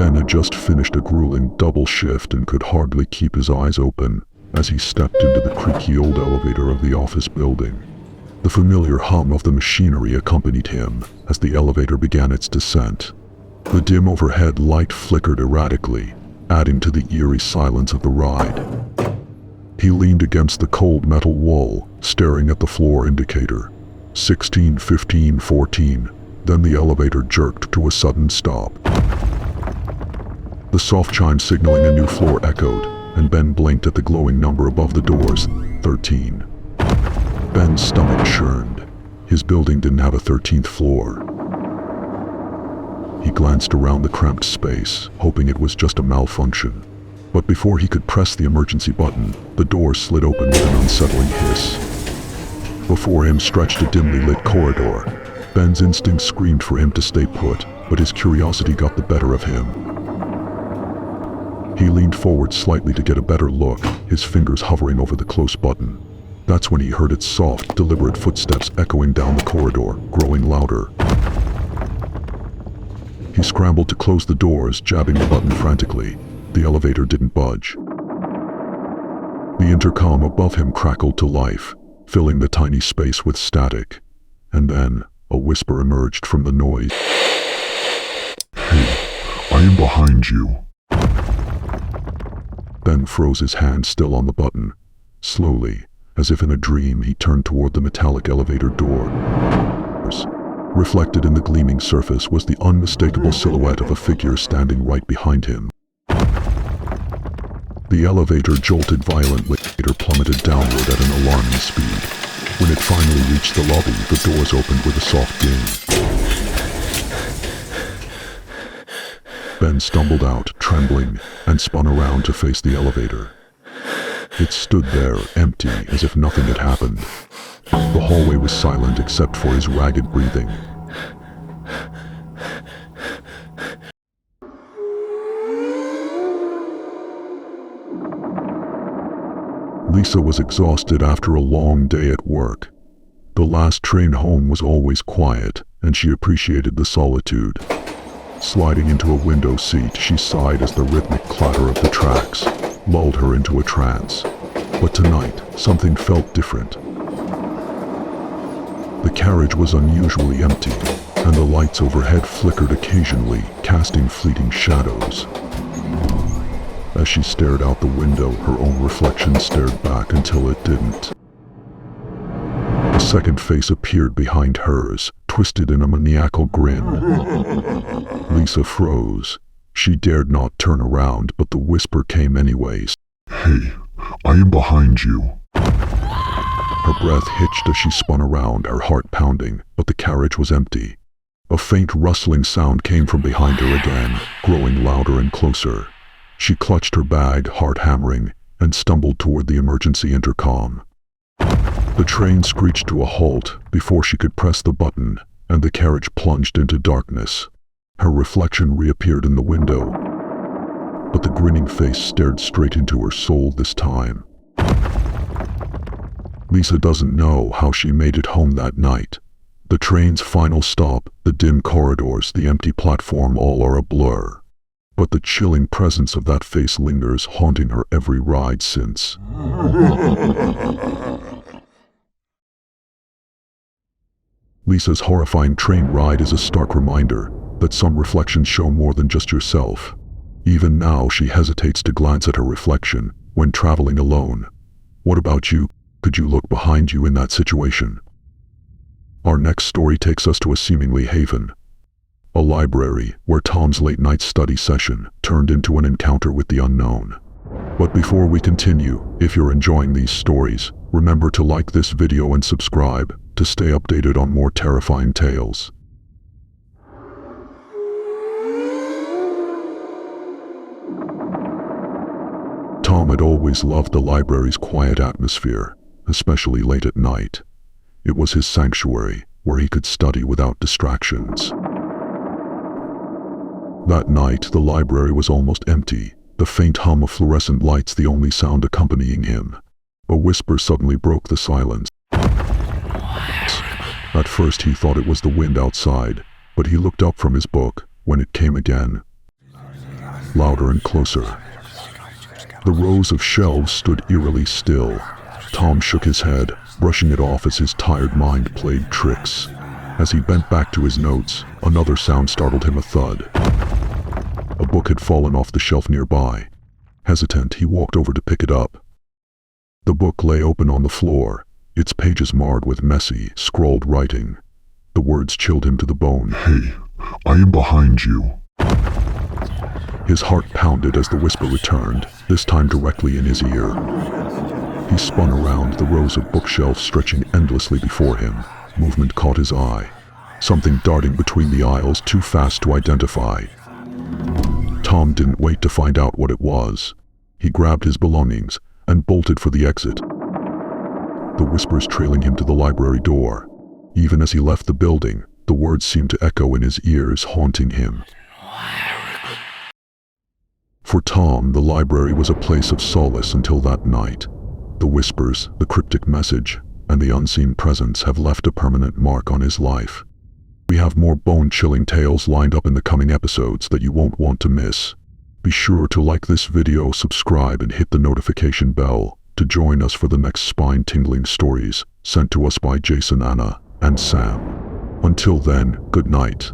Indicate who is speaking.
Speaker 1: Ben had just finished a grueling double shift and could hardly keep his eyes open as he stepped into the creaky old elevator of the office building. The familiar hum of the machinery accompanied him as the elevator began its descent. The dim overhead light flickered erratically, adding to the eerie silence of the ride. He leaned against the cold metal wall, staring at the floor indicator. 16, 15, 14. Then the elevator jerked to a sudden stop. The soft chime signaling a new floor echoed, and Ben blinked at the glowing number above the doors, 13. Ben's stomach churned. His building didn't have a 13th floor. He glanced around the cramped space, hoping it was just a malfunction. But before he could press the emergency button, the door slid open with an unsettling hiss. Before him stretched a dimly lit corridor. Ben's instincts screamed for him to stay put, but his curiosity got the better of him. He leaned forward slightly to get a better look, his fingers hovering over the close button. That's when he heard its soft, deliberate footsteps echoing down the corridor, growing louder. He scrambled to close the doors, jabbing the button frantically. The elevator didn't budge. The intercom above him crackled to life, filling the tiny space with static. And then, a whisper emerged from the noise.
Speaker 2: "Hey, I am behind you."
Speaker 1: Ben froze, his hand still on the button. Slowly, as if in a dream, he turned toward the metallic elevator doors. Reflected in the gleaming surface was the unmistakable silhouette of a figure standing right behind him. The elevator jolted violently, later plummeted downward at an alarming speed. When it finally reached the lobby, the doors opened with a soft ding. Ben stumbled out, trembling, and spun around to face the elevator. It stood there, empty, as if nothing had happened. The hallway was silent except for his ragged breathing. Lisa was exhausted after a long day at work. The last train home was always quiet, and she appreciated the solitude. Sliding into a window seat, she sighed as the rhythmic clatter of the tracks lulled her into a trance. But tonight, something felt different. The carriage was unusually empty, and the lights overhead flickered occasionally, casting fleeting shadows. As she stared out the window, her own reflection stared back until it didn't. A second face appeared behind hers, twisted in a maniacal grin. Lisa froze. She dared not turn around, but the whisper came anyways.
Speaker 2: "Hey, I am behind you."
Speaker 1: Her breath hitched as she spun around, her heart pounding, but the carriage was empty. A faint rustling sound came from behind her again, growing louder and closer. She clutched her bag, heart hammering, and stumbled toward the emergency intercom. The train screeched to a halt before she could press the button, and the carriage plunged into darkness. Her reflection reappeared in the window, but the grinning face stared straight into her soul this time. Lisa doesn't know how she made it home that night. The train's final stop, the dim corridors, the empty platform, all are a blur. But the chilling presence of that face lingers, haunting her every ride since. Lisa's horrifying train ride is a stark reminder that some reflections show more than just yourself. Even now, she hesitates to glance at her reflection when traveling alone. What about you? Could you look behind you in that situation? Our next story takes us to a seemingly haven. A library where Tom's late-night study session turned into an encounter with the unknown. But before we continue, if you're enjoying these stories, remember to like this video and subscribe to stay updated on more terrifying tales. Tom had always loved the library's quiet atmosphere, especially late at night. It was his sanctuary, where he could study without distractions. That night, the library was almost empty, the faint hum of fluorescent lights the only sound accompanying him. A whisper suddenly broke the silence. At first he thought it was the wind outside, but he looked up from his book when it came again. louder and closer. The rows of shelves stood eerily still. Tom shook his head, brushing it off as his tired mind played tricks. As he bent back to his notes, another sound startled him, a thud. A book had fallen off the shelf nearby. Hesitant, he walked over to pick it up. The book lay open on the floor, its pages marred with messy, scrawled writing. The words chilled him to the bone.
Speaker 2: Hey, I am behind you.
Speaker 1: His heart pounded as the whisper returned, this time directly in his ear. He spun around, the rows of bookshelves stretching endlessly before him. Movement caught his eye. Something darting between the aisles, too fast to identify. Tom didn't wait to find out what it was. He grabbed his belongings and bolted for the exit, the whispers trailing him to the library door. Even as he left the building, the words seemed to echo in his ears, haunting him. For Tom, the library was a place of solace until that night. The whispers, the cryptic message, and the unseen presence have left a permanent mark on his life. We have more bone-chilling tales lined up in the coming episodes that you won't want to miss. Be sure to like this video, subscribe, and hit the notification bell to join us for the next spine-tingling stories sent to us by Jason, Anna, and Sam. Until then, good night.